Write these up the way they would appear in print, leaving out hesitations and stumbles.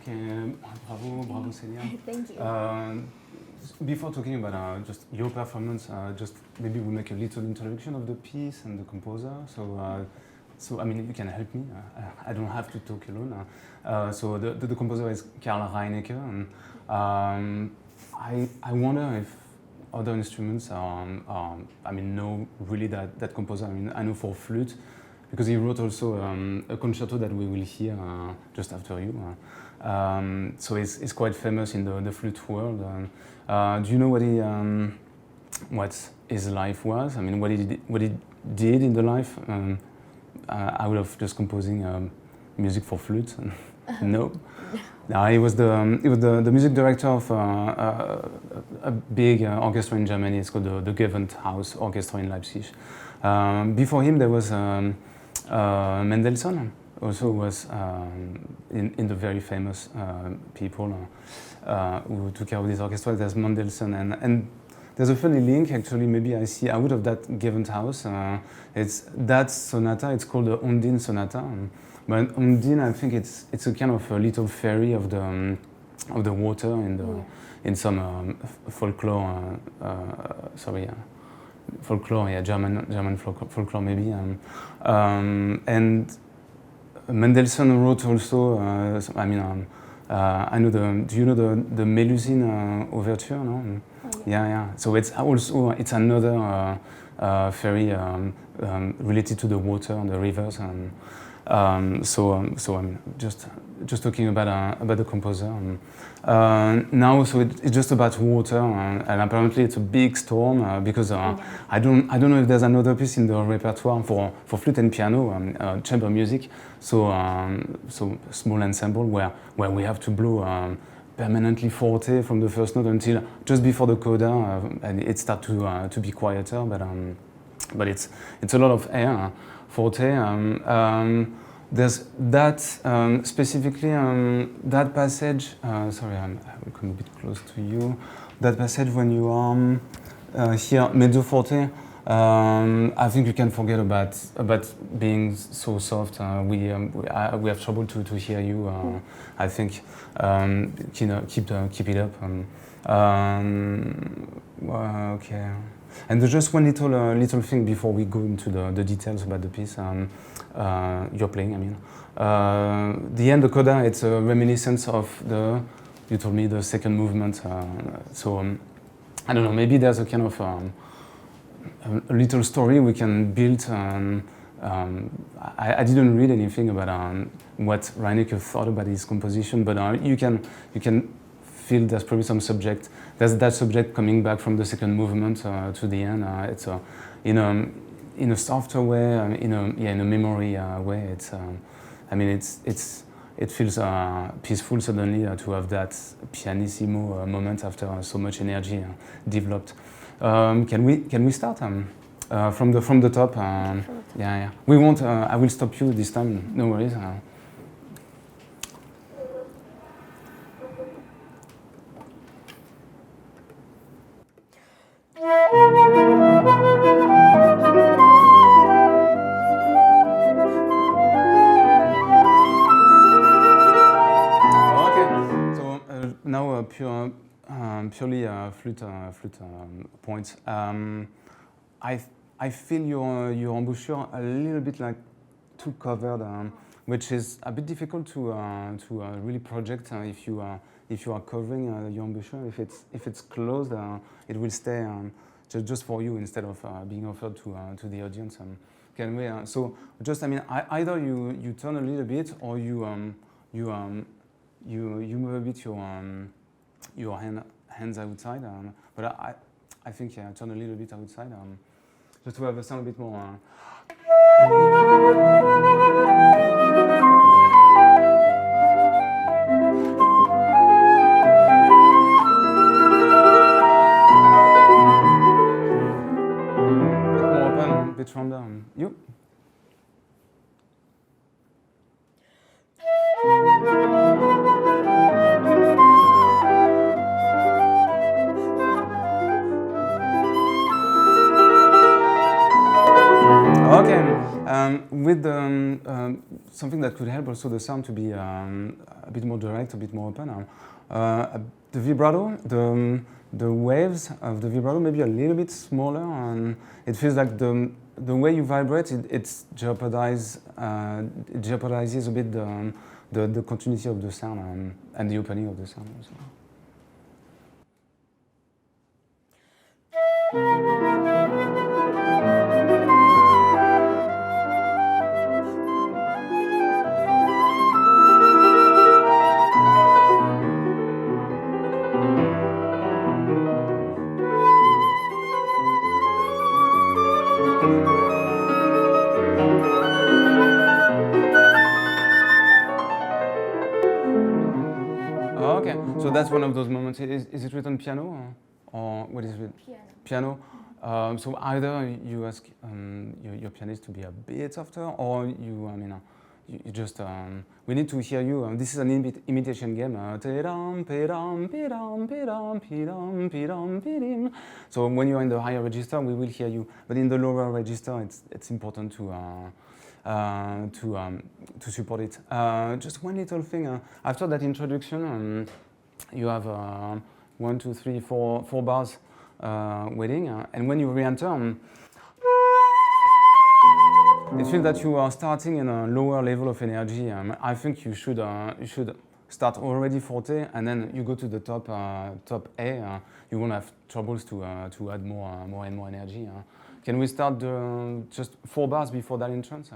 Okay, bravo, Celia. Thank you. Before talking about just your performance, just maybe we'll make a little introduction of the piece and the composer. So I mean, you can help me. I don't have to talk alone. So the composer is Karl Reinecke. And, I wonder if other instruments I mean, know really that composer. I mean, I know for flute, because he wrote also a concerto that we will hear just after you. So it's quite famous in the flute world. Do you know what his life was? I mean, what he did in the life out of just composing music for flute? No. No, he was the music director of a big orchestra in Germany. It's called the Gewandhaus Orchestra in Leipzig. Before him, there was Mendelssohn, also was in the very famous people who took care of this orchestra. There's Mendelssohn, and there's a funny link, actually, maybe I see out of that Gewandhaus. It's that sonata, it's called the Undine sonata. But Undine, I think it's a kind of a little fairy of the water in some folklore. Folklore, yeah, German folklore maybe. And Mendelssohn wrote also. I mean, I know do you know the Melusine overture? No. Yeah. So it's another fairy related to the water and the rivers. So I mean, just talking about the composer. Now, so it's just about water, and apparently it's a big storm because I don't know if there's another piece in the repertoire for flute and piano, chamber music. So small ensemble where we have to blow permanently forte from the first note until just before the coda, and it starts to be quieter. But it's a lot of air. Forte. There's that specifically that passage. Sorry, I will come a bit close to you. That passage when you are here mezzo forte. I think you can forget about being so soft. We have trouble to hear you. I think keep it up. Okay. And there's just one little thing before we go into the details about the piece you're playing. I mean, the end, the coda, it's a reminiscence of you told me, the second movement. So I don't know. Maybe there's a kind of a little story we can build. I didn't read anything about what Reinecke thought about his composition, but you can feel there's probably some subject. There's that subject coming back from the second movement to the end. It's in a softer way, in a memory way. It's I mean it feels peaceful suddenly to have that pianissimo moment after so much energy developed. Can we start from the top? Yeah. We won't. I will stop you this time. No worries. Now purely flute points. I feel your embouchure a little bit like too covered, which is a bit difficult to really project if you are covering your embouchure. If it's closed, it will stay just for you instead of being offered to the audience. Can we? So just either you turn a little bit or you move a bit your hands outside, but I think turn a little bit outside. just to have a sound a bit more. More open, a bit rounder. You? Okay, with something that could help also the sound to be a bit more direct, a bit more open. The vibrato, the waves of the vibrato may be a little bit smaller, and it feels like the way you vibrate, it jeopardizes a bit the continuity of the sound and the opening of the sound also. Okay, so that's one of those moments. Is it written piano or what is it? Piano. So either you ask your pianist to be a bit softer, or you just we need to hear you. This is an imitation game. So when you're in the higher register, we will hear you, but in the lower register, it's important to support it. Just one little thing. After that introduction, you have 1, 2, 3, 4 bars waiting, and when you re-enter, it feels that you are starting in a lower level of energy. I think you should start already forte, and then you go to the top A. You won't have troubles to add more and more energy. Can we start just 4 bars before that entrance?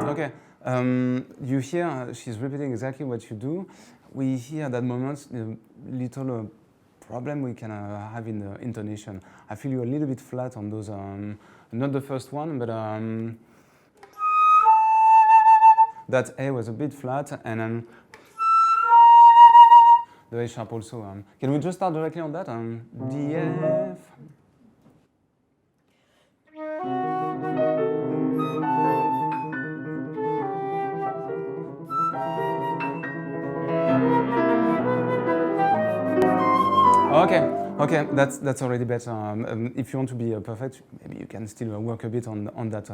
Okay. You hear she's repeating exactly what you do. We hear at that moment the little problem we can have in the intonation. I feel you a little bit flat on those. Not the first one, but that A was a bit flat, and the A sharp also. Can we just start directly on that? D, F. Okay, that's already better. If you want to be perfect, maybe you can still work a bit on that.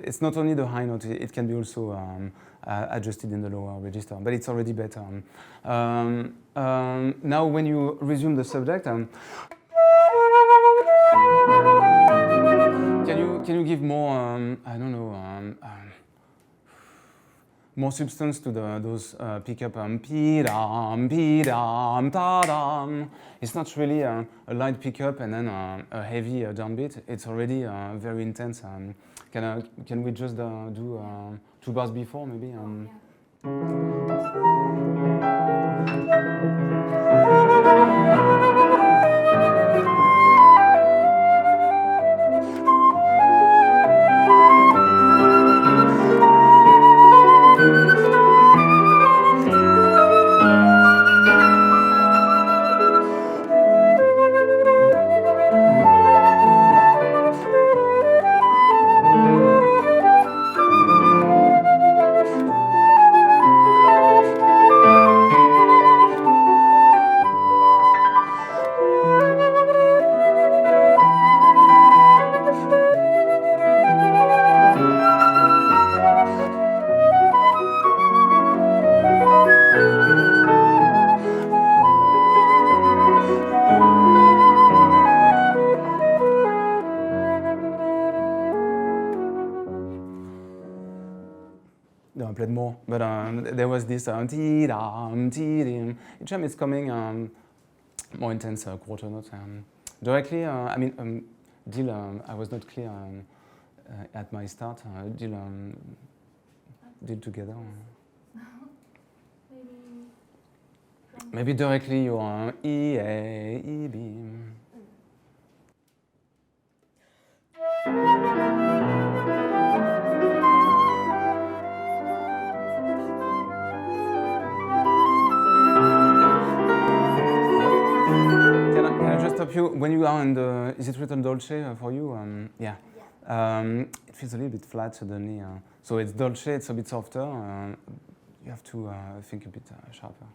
It's not only the high note; it can be also adjusted in the lower register, but it's already better. Now, when you resume the subject, can you give more? I don't know. More substance to those pickup. It's not really a light pickup and then a heavy downbeat. It's already very intense. Can we just do 2 bars before, maybe? there was this ti-dam, ti-dim. Each time it's coming more intense quarter notes. Directly, Dil, I was not clear at my start. Dil together. Maybe directly you are E, A, E, B. Can I just stop you? When you are in the, is it written dolce for you? Yeah. It feels a little bit flat suddenly. So it's dolce, it's a bit softer. You have to think a bit sharper.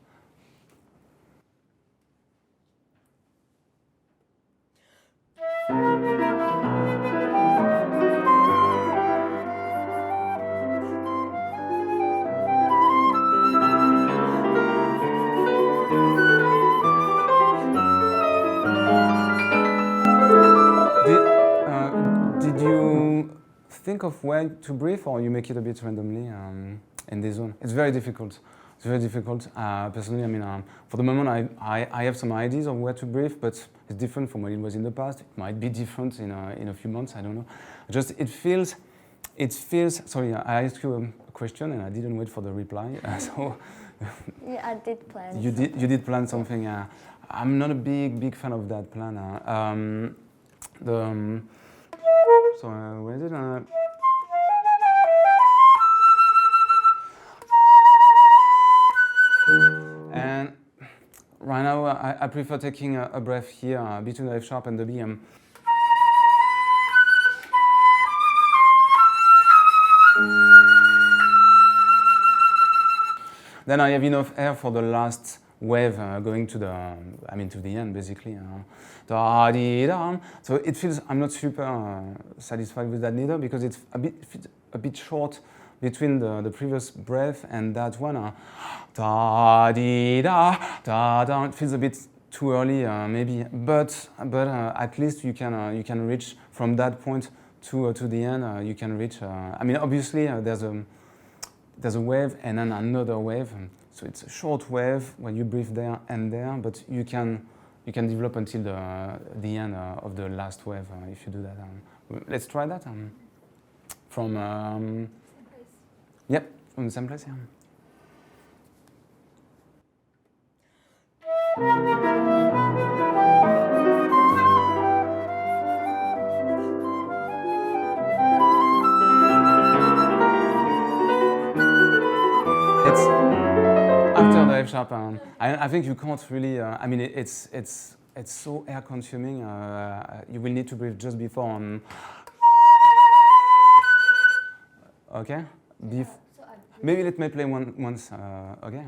Did you think of where to breathe, or you make it a bit randomly in this zone? It's very difficult. It's very difficult. Personally, for the moment, I have some ideas of where to breathe, but it's different from what it was in the past. It might be different in a few months. I don't know. Just it feels. Sorry, I asked you a question and I didn't wait for the reply. So. Yeah, I did plan. You did plan something. I'm not a big fan of that plan. So where is it? And right now I prefer taking a breath here between the F sharp and the B. Then I have enough air for the last wave going to the, to the end basically. Da-dee-dam. So it feels, I'm not super satisfied with that neither because it's a bit short between the previous breath and that one. Da-dee-da, da-da. It feels a bit too early maybe, but at least you can reach from that point to the end. You can reach. Obviously there's a wave and then another wave. So it's a short wave when you breathe there and there, but you can develop until the end of the last wave if you do that. Let's try that. From Same place. Yep, from the same place. Yeah. It's after the F sharp. I think you can't really. It's so air consuming. You will need to breathe just before. Okay. Maybe let me play once. Okay.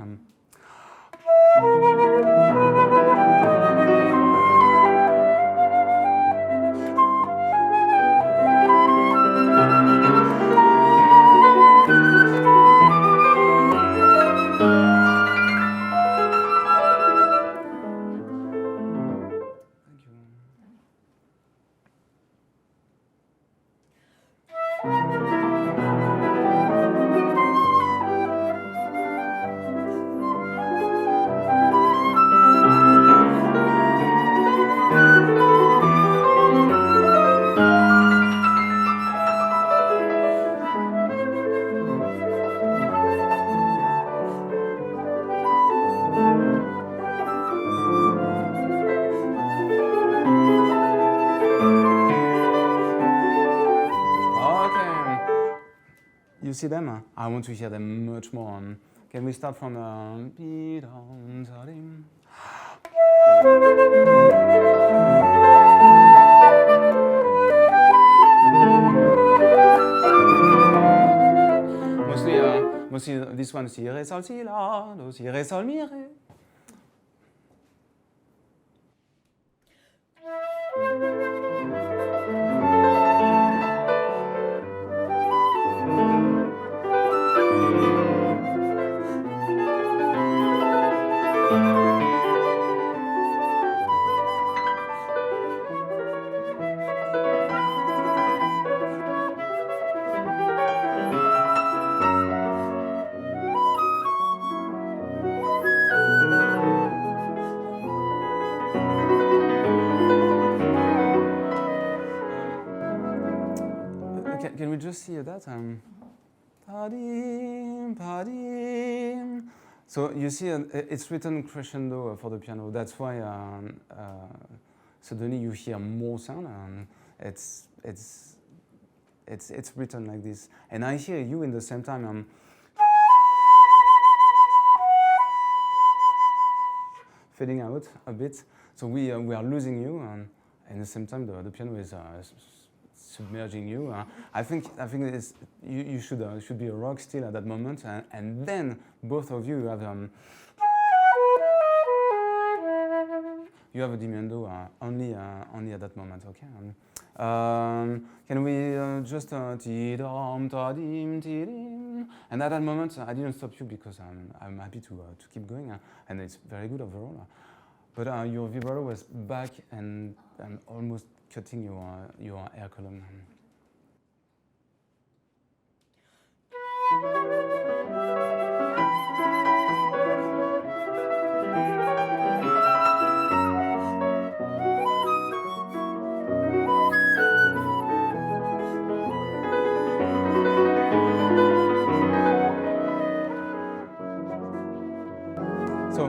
You see them? I want to hear them much more. Can we start from mostly this one, si, re, sol, si, la, do, si, re, sol, mi, re. just see that? Pa-dim, pa-dim. So you see, it's written crescendo for the piano. That's why suddenly you hear more sound. It's written like this, and I hear you in the same time. Fading out a bit, so we are losing you, and at the same time the piano is submerging you. I think it's, you should be a rock still at that moment, and then both of you have a diminuendo only at that moment. Okay. Can we just ti-dom, ta-dim, ti-dim? And at that moment, I didn't stop you because I'm happy to keep going, and it's very good overall. But your vibrato was back and almost cutting your air column. So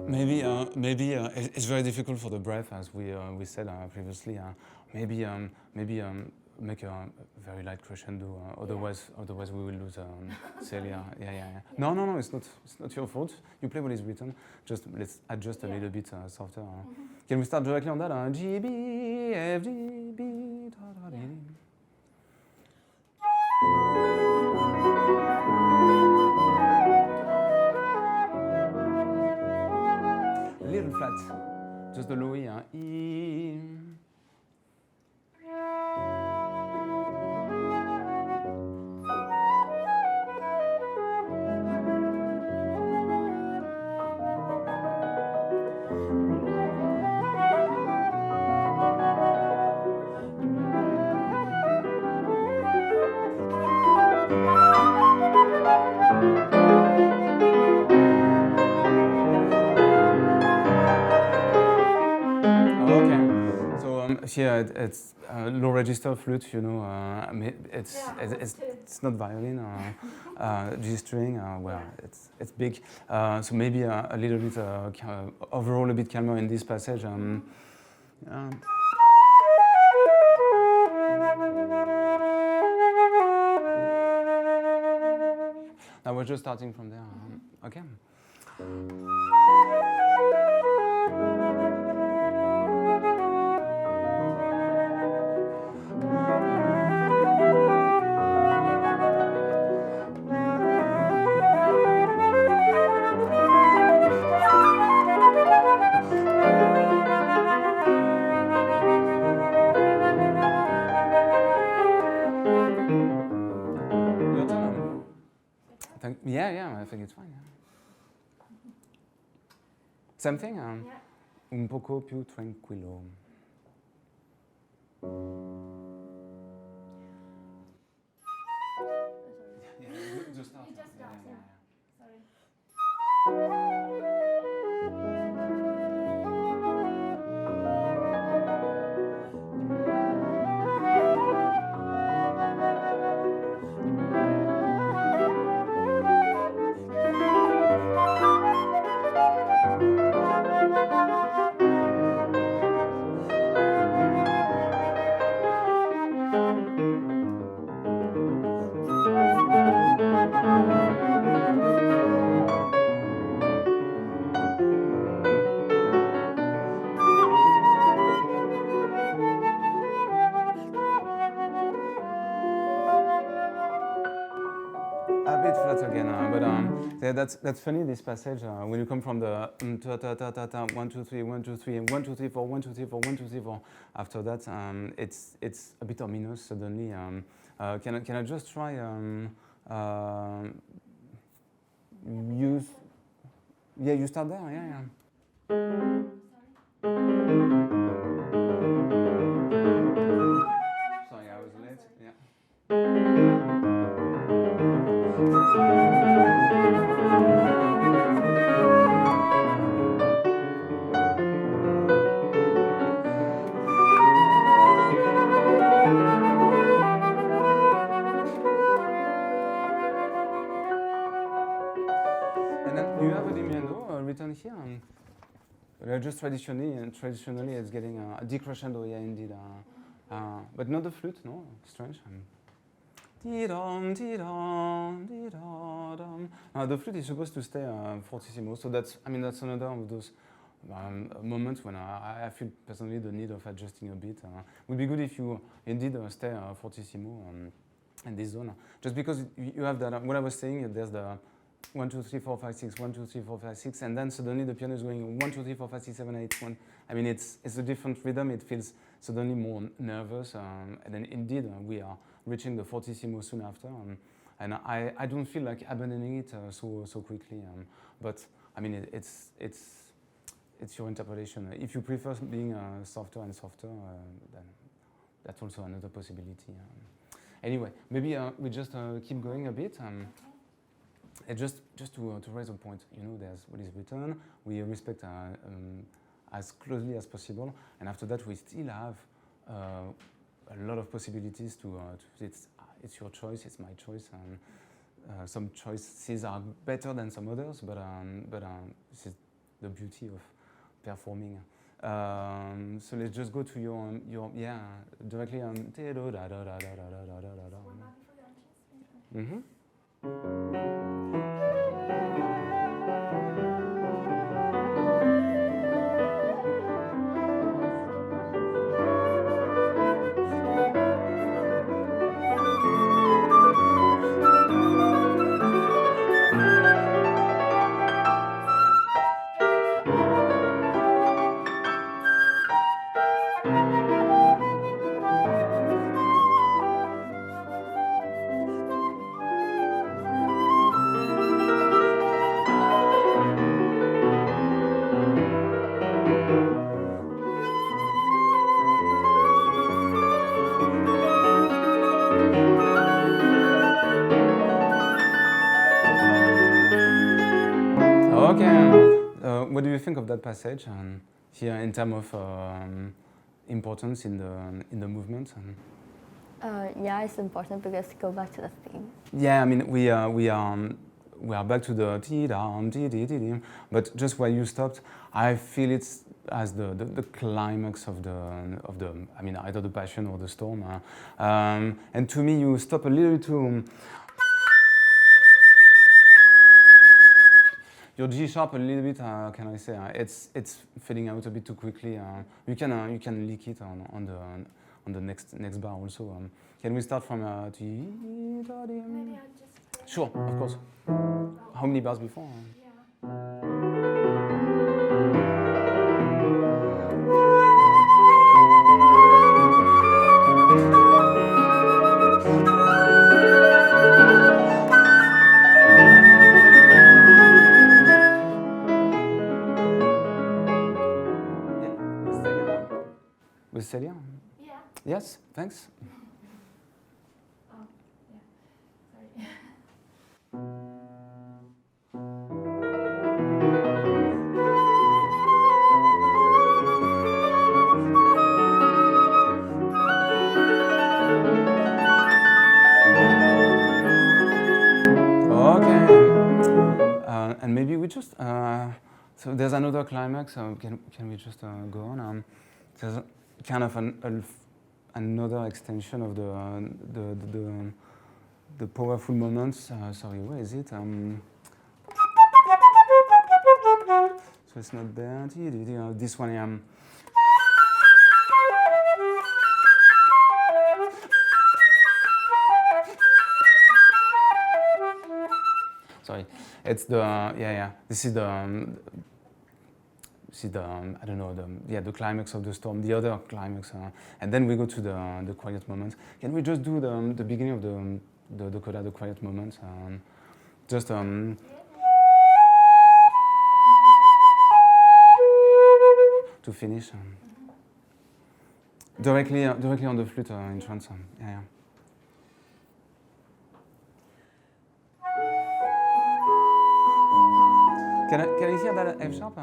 maybe it's very difficult for the breath, as we said previously. Maybe make a very light crescendo. Otherwise we will lose Celia. Yeah. No, it's not your fault. You play what is written. Just let's adjust a little bit softer. Can we start directly on that? G B F G B da da da. Little flat, just the low E. E. Here it's low register flute, you know. It's not violin or G string. Well, it's big. So maybe a little bit overall a bit calmer in this passage. Now we're just starting from there. Okay. Yeah, I think it's fine. Yeah. Same thing. Un poco più tranquillo. Yeah, just start. You just start, yeah. Sorry. A bit flat again, but that's funny, this passage. When you come from the ta ta ta ta ta 1 2 3 1 2 3 and 1 2 3 4 1 2 3 4 1 2 3 4. After that, it's a bit ominous suddenly. Can I just try you start there, yeah. Sorry, I was late. Yeah. Just traditionally it's getting a decrescendo, yeah, indeed. But not the flute, no, strange. The flute is supposed to stay fortissimo, so that's another of those moments when I feel personally the need of adjusting a bit. It would be good if you indeed stay fortissimo in this zone, just because you have that. What I was saying, there's the 1, 2, 3, 4, 5, 6, 1, 2, 3, 4, 5, 6, and then suddenly the piano is going 1, 2, 3, 4, 5, 6, 7, 8, 1. I mean, it's a different rhythm. It feels suddenly more nervous, and then indeed we are reaching the fortissimo soon after. And I don't feel like abandoning it so quickly. But I mean, it's your interpretation. If you prefer being softer and softer, then that's also another possibility. Anyway, maybe we just keep going a bit. And just to raise a point, there's what is written. We respect as closely as possible, and after that, we still have a lot of possibilities to it's your choice, it's my choice, and some choices are better than some others, but this is the beauty of performing. So let's just go to your directly on. Mm-hmm. What do you think of that passage here in terms of importance in the movement? Yeah, it's important because go back to the theme. Yeah, I mean we are back to the ti-dam, but just where you stopped, I feel it's as the climax of the I mean either the passion or the storm. And to me, you stop a little too. Your G sharp a little bit, can I say? It's fading out a bit too quickly. You can lick it on the next bar also. Can we start from T? Maybe I'll just. Sure, of course. How many bars before? With Celia? Yeah. Yes, thanks. Oh, yeah. Sorry. Okay. And maybe we just so there's another climax. Can we just go on? There's kind of another extension of the powerful moments. Sorry, where is it? So it's not there. This one. Sorry, it's the This is the. I don't know, the climax of the storm, the other climax, and then we go to the quiet moments. Can we just do the beginning of the coda, the quiet moments? Just to finish. Directly on the flute in trance. Yeah. Can I hear that F sharp?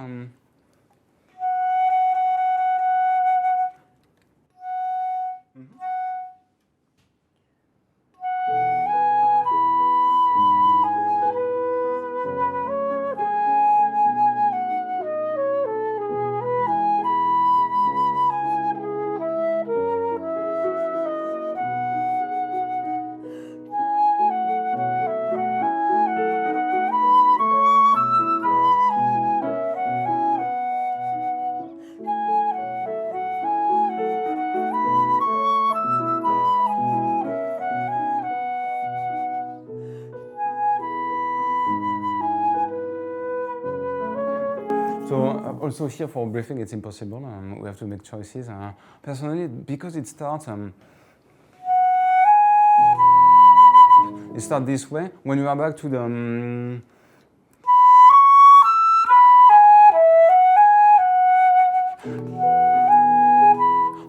So also here for briefing, it's impossible. We have to make choices. Personally, because it starts this way. When you are back to the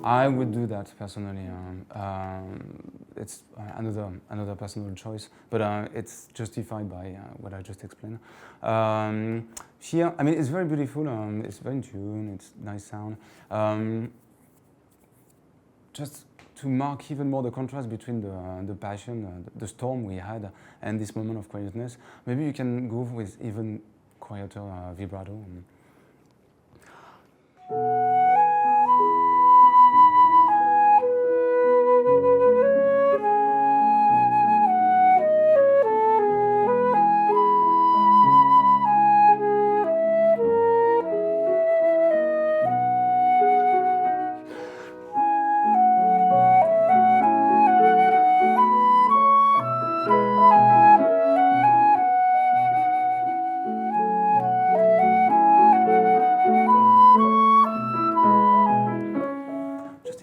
I would do that personally. It's another personal choice, but it's justified by what I just explained. Here, I mean, it's very beautiful. It's very in tune. It's nice sound. Just to mark even more the contrast between the passion, the storm we had, and this moment of quietness, maybe you can go with even quieter vibrato.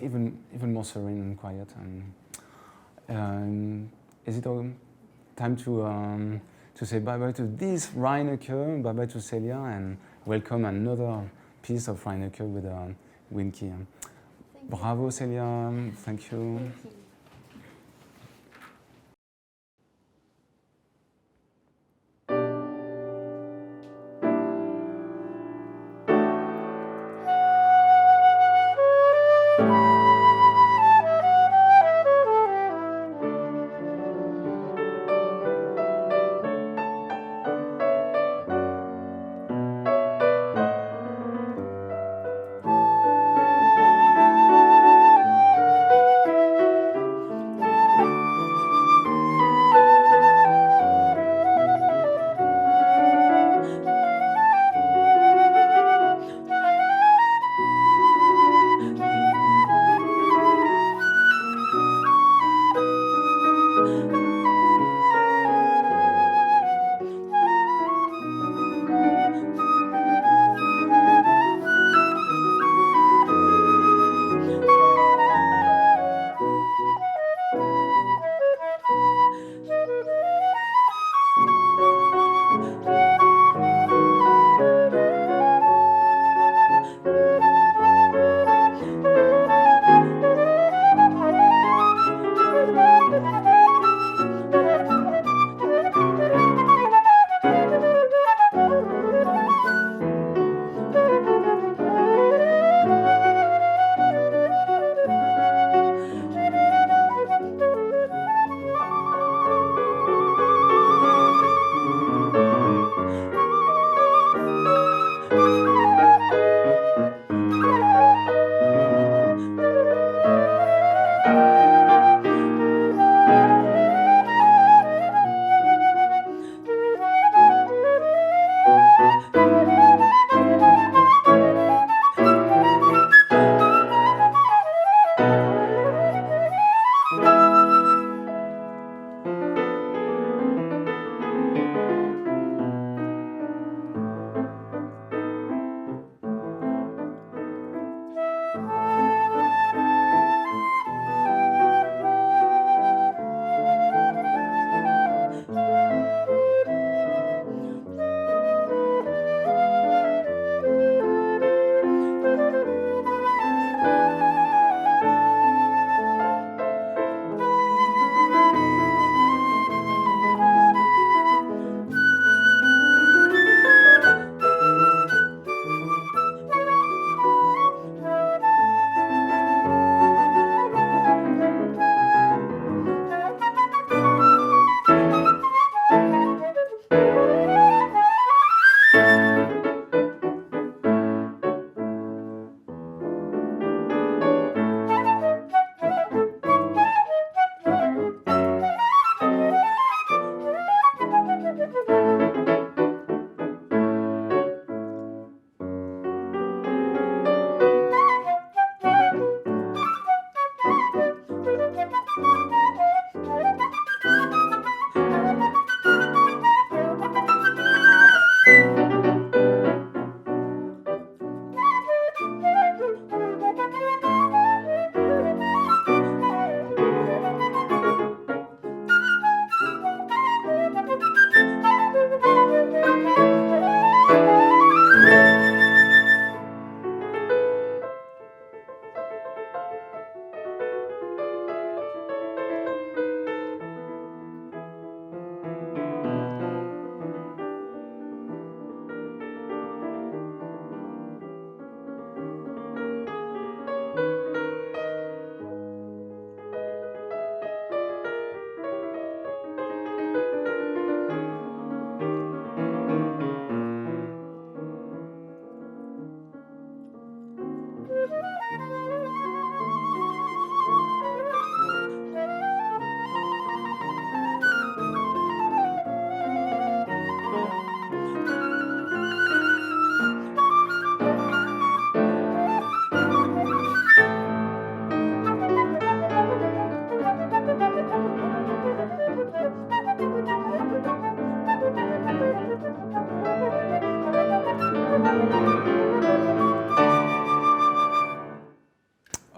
Even more serene and quiet. Is it all time to say bye-bye to this Reinecke, bye-bye to Celia, and welcome another piece of Reinecke with Winky. Bravo, Celia. Thank you. Thank you.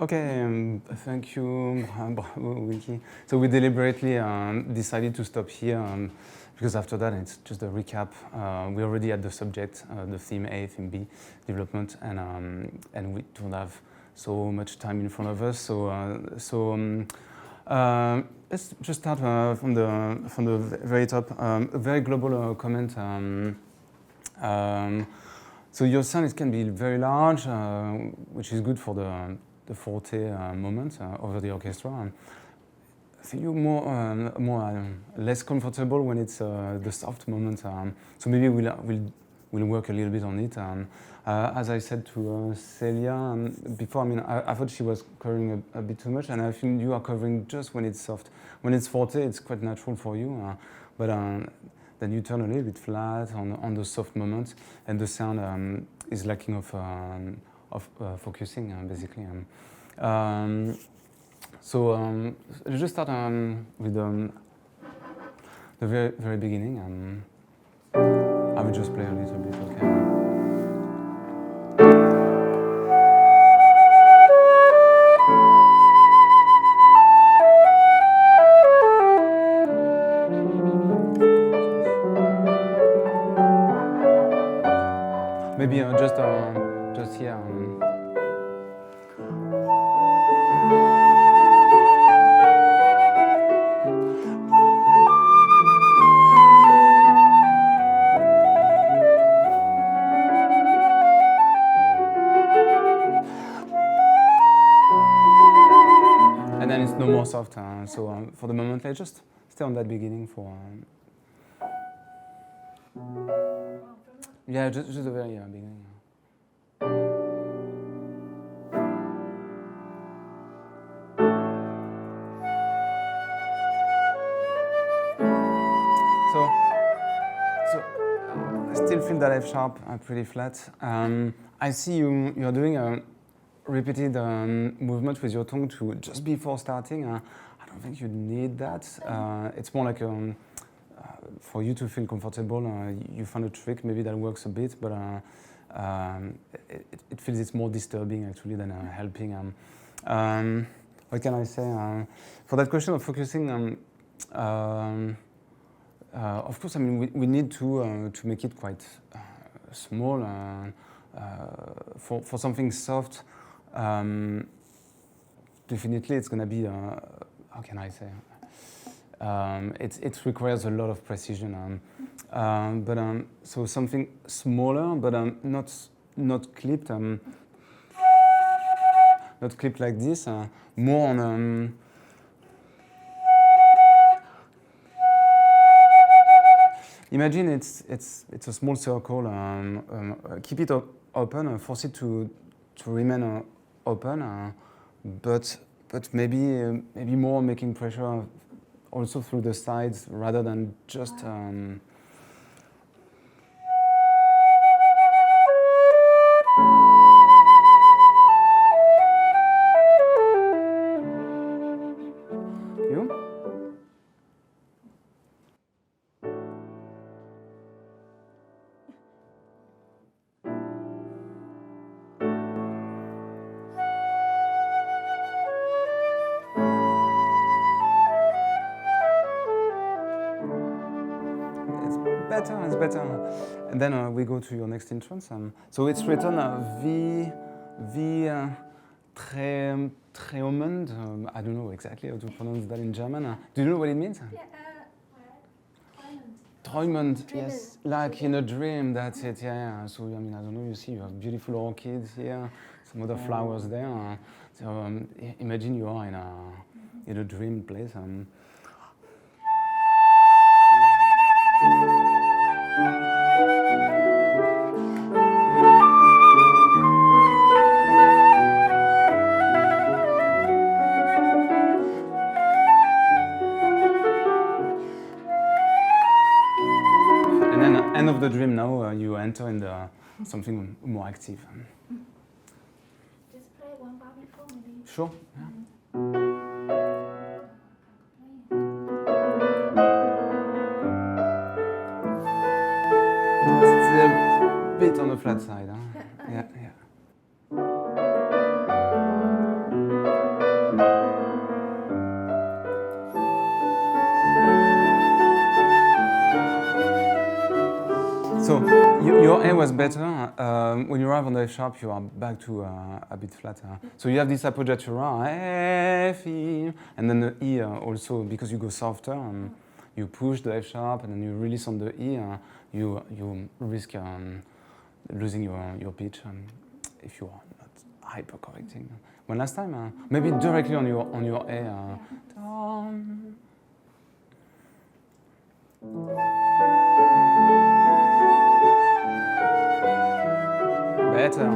Okay, thank you, bravo, Wiki. So we deliberately decided to stop here because after that it's just a recap. We already had the subject, the theme A, theme B, development, and we don't have so much time in front of us. Let's just start from the very top. A very global comment. So your sound it can be very large, which is good for the forte moment over the orchestra. I think you're less comfortable when it's the soft moment. So maybe we'll work a little bit on it. As I said to Celia before, I mean, I thought she was covering a bit too much, and I think you are covering just when it's soft. When it's forte, it's quite natural for you, but then you turn a little bit flat on the soft moments, and the sound is lacking of focusing, basically. Let's just start with the very, very beginning. I will just play a little bit, okay? Maybe just here. And then it's no more soft. So for the moment, let's just stay on that beginning for. Yeah, just the very beginning. I still feel that F sharp pretty flat. I see you're doing a repeated movement with your tongue to just before starting. I don't think you need that. It's more like for you to feel comfortable. You find a trick maybe that works a bit, but it feels it's more disturbing actually than helping. What can I say? For that question of focusing, of course, I mean we need to make it quite small for something soft. Definitely, it's going to be how can I say? It requires a lot of precision. So something smaller, but not clipped. Not clipped like this. More on. Imagine it's a small circle. Keep it open. Force it to remain open. But maybe more making pressure also through the sides rather than just. It's better. And then we go to your next entrance. So it's written Treumend. I don't know exactly how to pronounce that in German. Do you know what it means? Yeah, Träumend, yes, like in a dream, that's it, yeah. So, I mean, I don't know, you see, you have beautiful orchids here, some other flowers there. So imagine you are in a dream place. End of the dream now, you enter in something more active. Just play one bar before maybe. Sure. Yeah. It's a bit on the flat side. Huh? Yeah. was better. When you arrive on the F sharp, you are back to a bit flatter. So you have this appoggiatura, F, E, and then the E also, because you go softer, you push the F sharp and then you release on the E, you risk losing your pitch if you are not hyper correcting. One last time, maybe directly on your A. Better.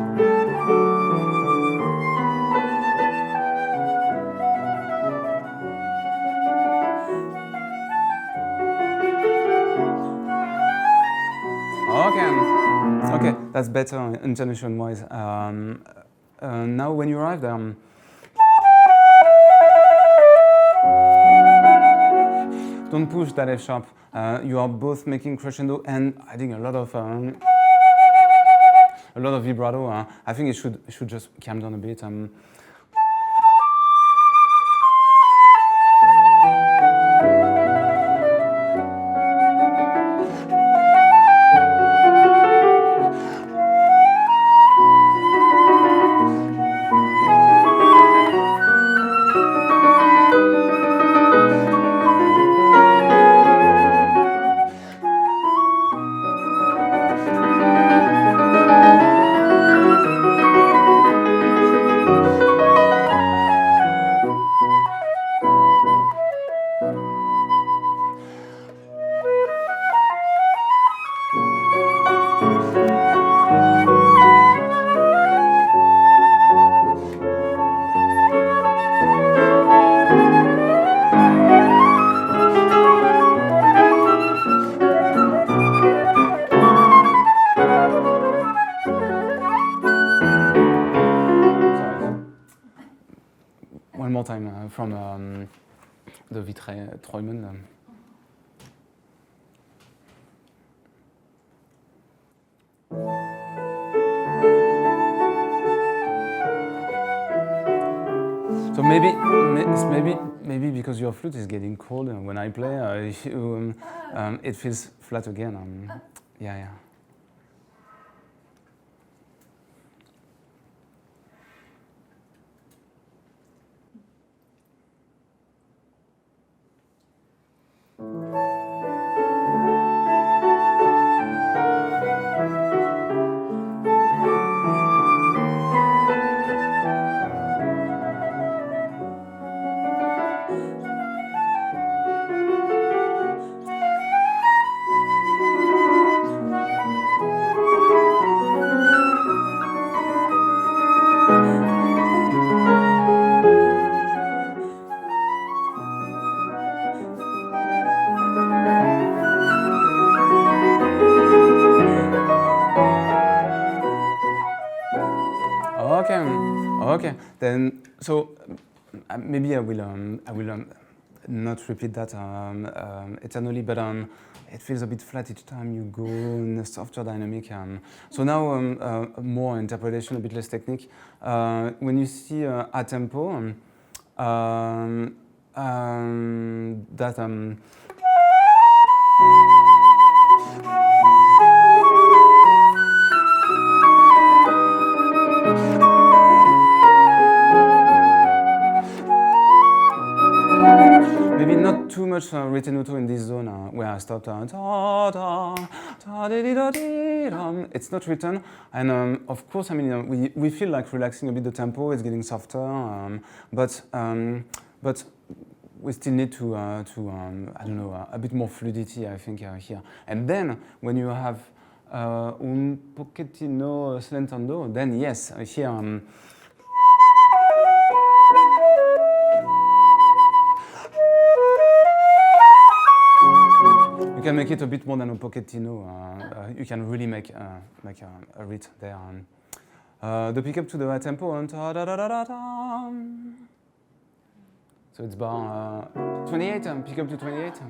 Okay, that's better intonation-wise. Now, when you arrive there, don't push that F sharp. You are both making crescendo and adding a lot of vibrato. I think it should just calm down a bit. One more time from the Vitre Treumann. So maybe because your flute is getting cold when I play, it feels flat again. Yeah. Okay. Then so maybe I will not repeat that eternally, but it feels a bit flat each time you go in a softer dynamic. So now more interpretation, a bit less technique. When you see a tempo, that. Maybe not too much ritenuto in this zone where I start it's not written, and of course, I mean we feel like relaxing a bit the tempo. It's getting softer, but we still need to I don't know, a bit more fluidity, I think, here. And then when you have un pochettino slentando, then yes, here. You can make it a bit more than a pochettino. You can really make a rit there. The pickup to the tempo. So it's bar 28, pickup to 28.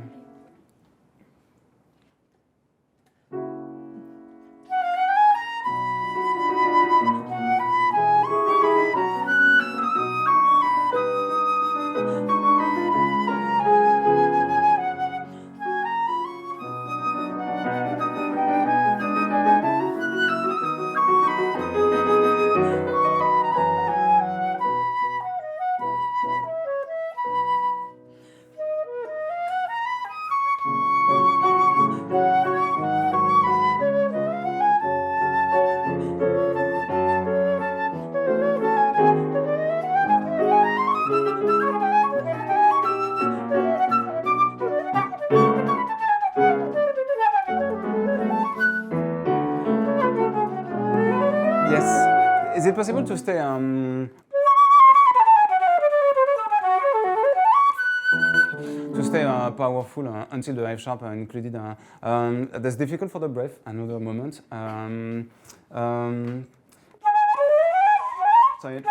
Is it possible to stay powerful until the F sharp included? That's difficult for the breath. Another moment. Sorry.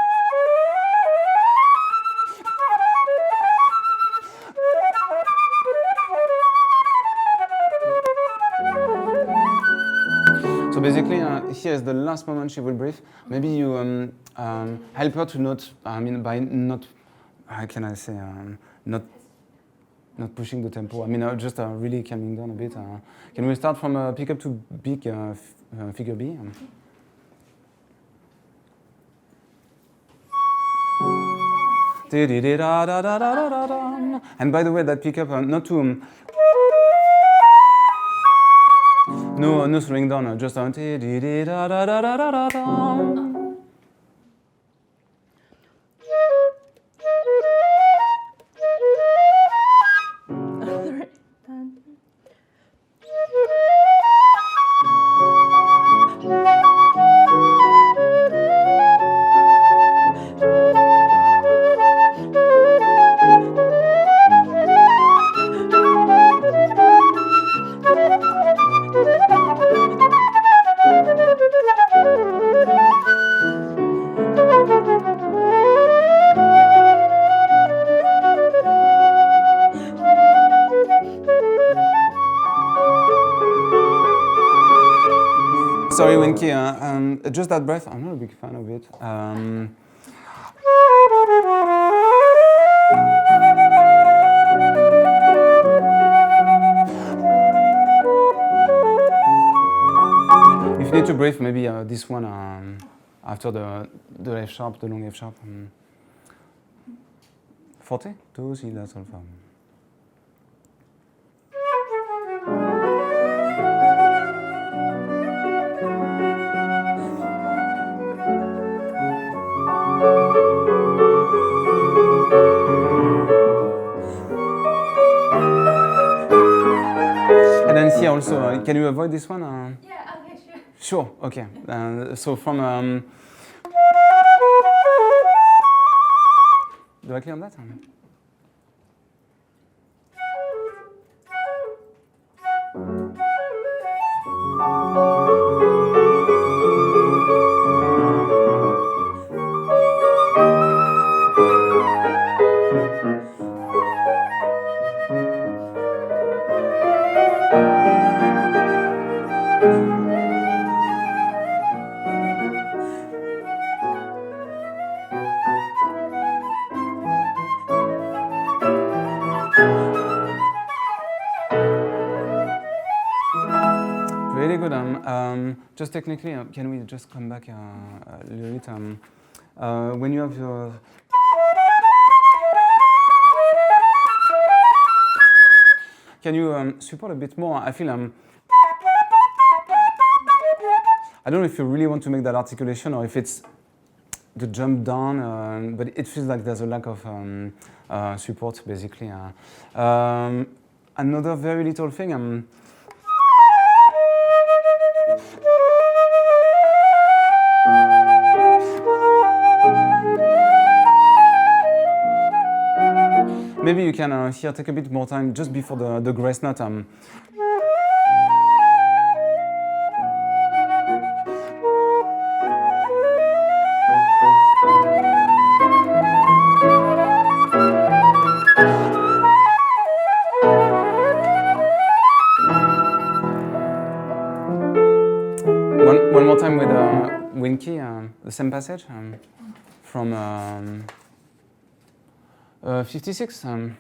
So basically, here is the last moment she will breathe. Maybe you help her to not, by not, how can I say, not pushing the tempo. Just really calming down a bit. Can we start from pick up to big figure B? And by the way, that pick up, not to no slowing down, just Sorry, Winky, just that breath, I'm not a big fan of it. If you need to breathe, maybe this one after the F sharp, the long F sharp. Forte, do, si, la, sol, fa. And then here also, can you avoid this one? Yeah, okay, sure. Sure, okay. So from... Do I clear on that? Really good. Just technically, can we just come back a little bit? When you have your... Can you support a bit more? I feel I don't know if you really want to make that articulation or if it's the jump down, but it feels like there's a lack of support, basically. Another very little thing. Maybe you can here take a bit more time just before the grace note. One more time with Winky, the same passage from 56. Sorry,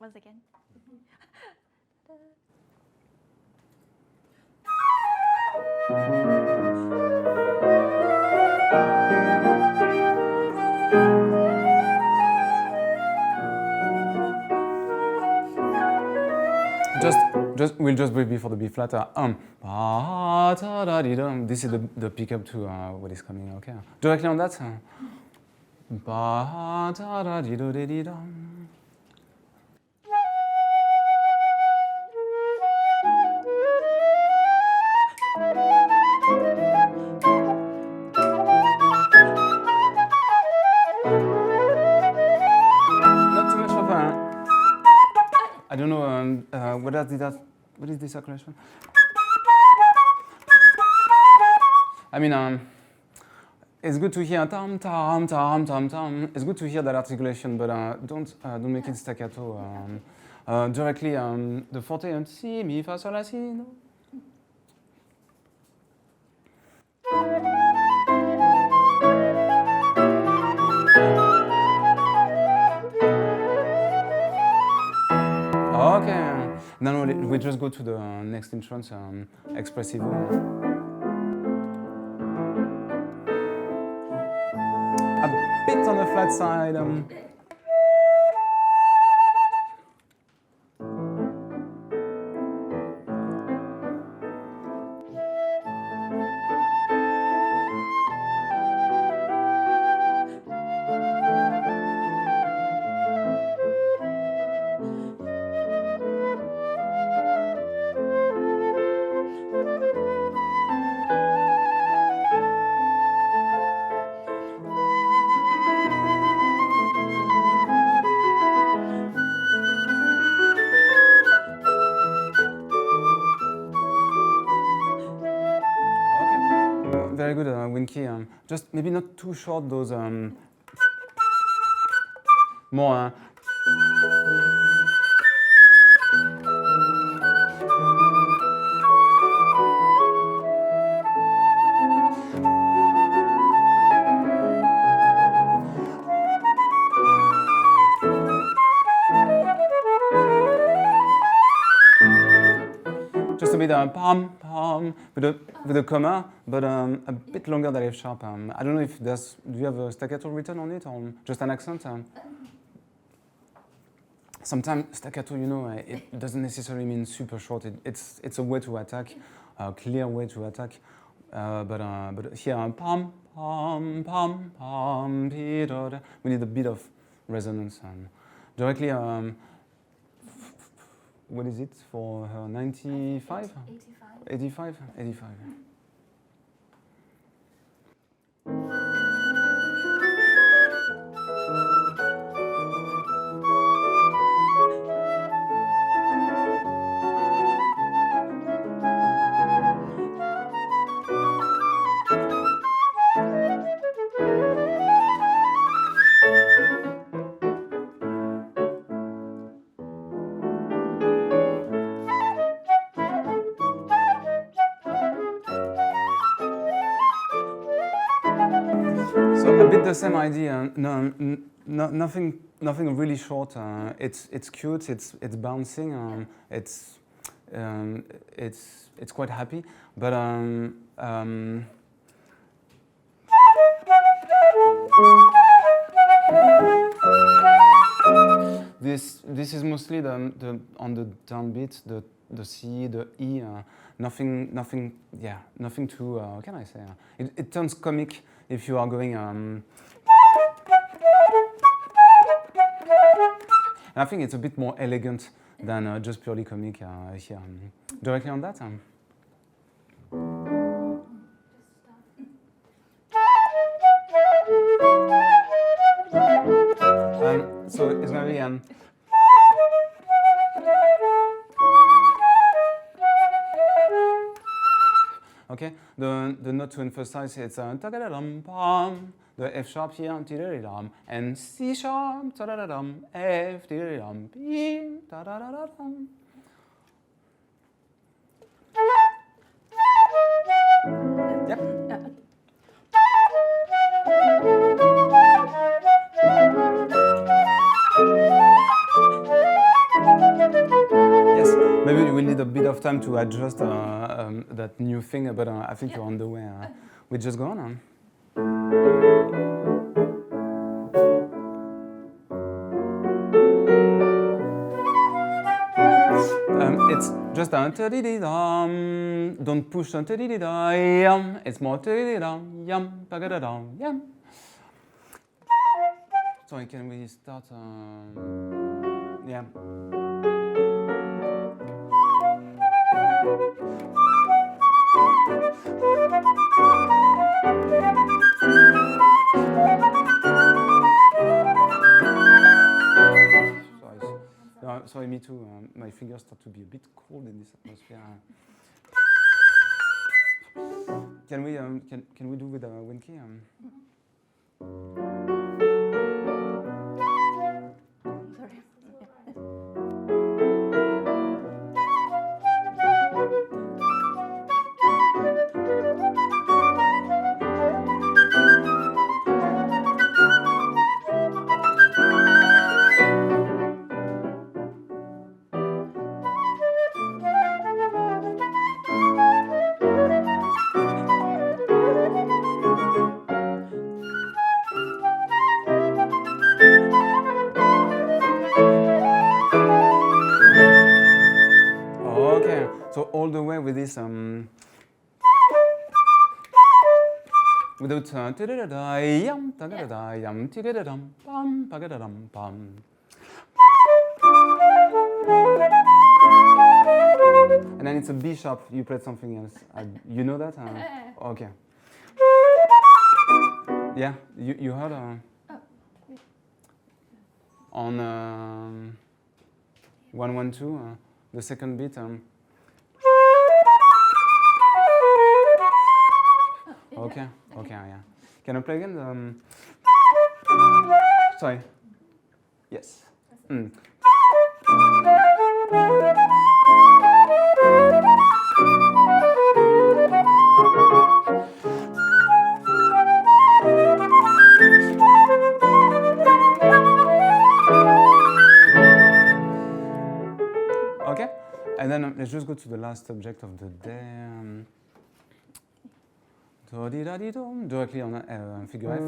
once again. We'll just breathe before the B flat. This is the pickup to what is coming. Okay. Directly on that. ba da da di do di di dum. I don't know what is this acceleration? I mean, it's good to hear tam tam tam tam tam. It's good to hear that articulation, but don't make it staccato. Directly the forte and si mi fa sol la si. No? Okay. Now we just go to the next instruments, expressivo. A bit on the flat side. Very good, Winky. Just maybe not too short. Those more. Just a bit pam pam with a comma, but a bit longer than F sharp. I don't know if there's. Do you have a staccato written on it or just an accent? Sometimes staccato, you know, it doesn't necessarily mean super short. It's a way to attack, a clear way to attack. But here pam pam pam pam. We need a bit of resonance. Directly. What is it for her? 95? 85? 85. So a bit the same idea. Nothing really short. It's cute. It's bouncing. It's quite happy. But this is mostly the on the downbeat, the C, the E. Nothing too. What can I say? It turns comic if you are going. And I think it's a bit more elegant than just purely comic here. Directly on that. So it's going to be okay. The note to emphasize it's ta-da-da-dum-pam, the F sharp here, ti-da-da-dum, and C sharp, ta-da-da-dum, F, ti-da-da-dum, B, ta-da-da-da-dum. Yep. Yes, maybe we need a bit of time to adjust that new thing, but I think you're on the way. We just go on. It's just a ta-di-di-dum. Don't push on ta-di-di-da-yum. It's more ta-di-di-dum, yum, ba-ga-da-dum, yum. Sorry, can we start? Yeah. Sorry, me too. My fingers start to be a bit cold in this atmosphere. Can we do with wind key? Sorry. Okay, so all the way with this without tidadadayam, tagadadayam, tidadadam, pam, pagadadam, pam. And then it's a B sharp. You played something else. You know that? Okay. Yeah, you heard on 112 the second beat. Okay, yeah. Can I play again? Sorry. Yes. Okay, and then let's just go to the last subject of the day. Directly on figure F.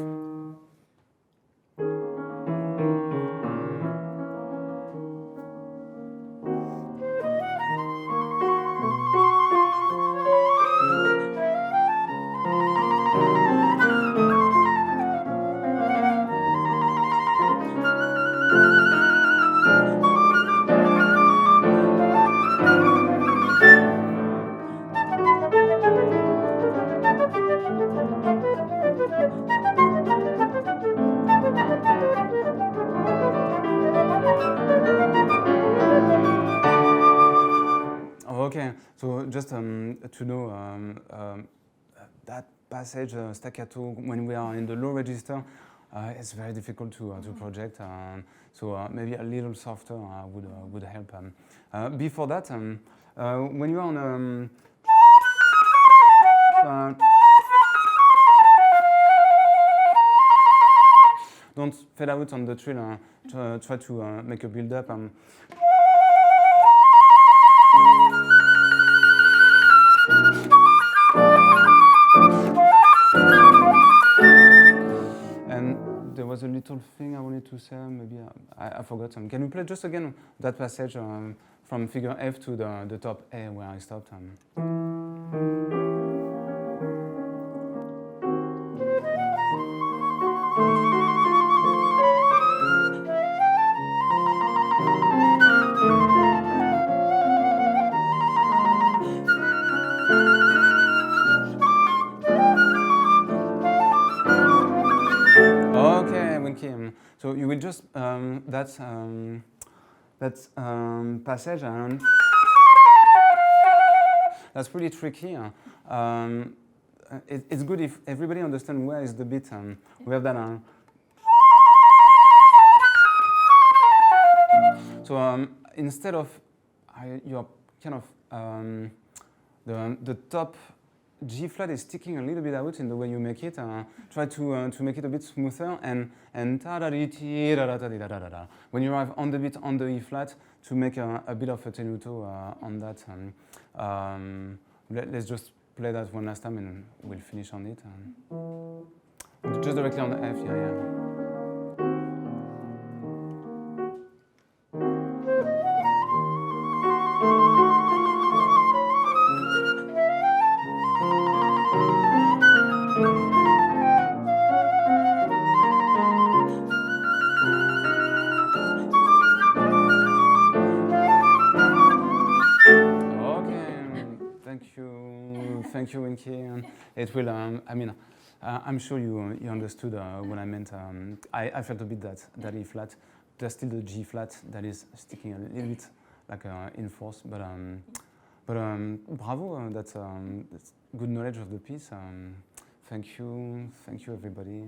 Okay, so just to know that passage staccato when we are in the low register, it's very difficult to project. So maybe a little softer would help. Before that, when you are on don't fade out on the trill. Try to make a build up. And there was a little thing I wanted to say, maybe I forgot some. Can we play just again that passage from figure F to the top A where I stopped? Okay, Winky. So you will just that's passage, and that's pretty tricky. It's good if everybody understands where is the beat. We have that. So instead of you're kind of the top G flat is sticking a little bit out in the way you make it. Try to make it a bit smoother and when you arrive on the beat on the E flat to make a bit of a tenuto on that. Let's just play that one last time and we'll finish on it. Just directly on the F, yeah. you, Winky. It will. I'm sure you understood what I meant. I felt a bit that E flat. There's still the G flat that is sticking a little bit like in force, but bravo. That's good knowledge of the piece. Thank you, everybody.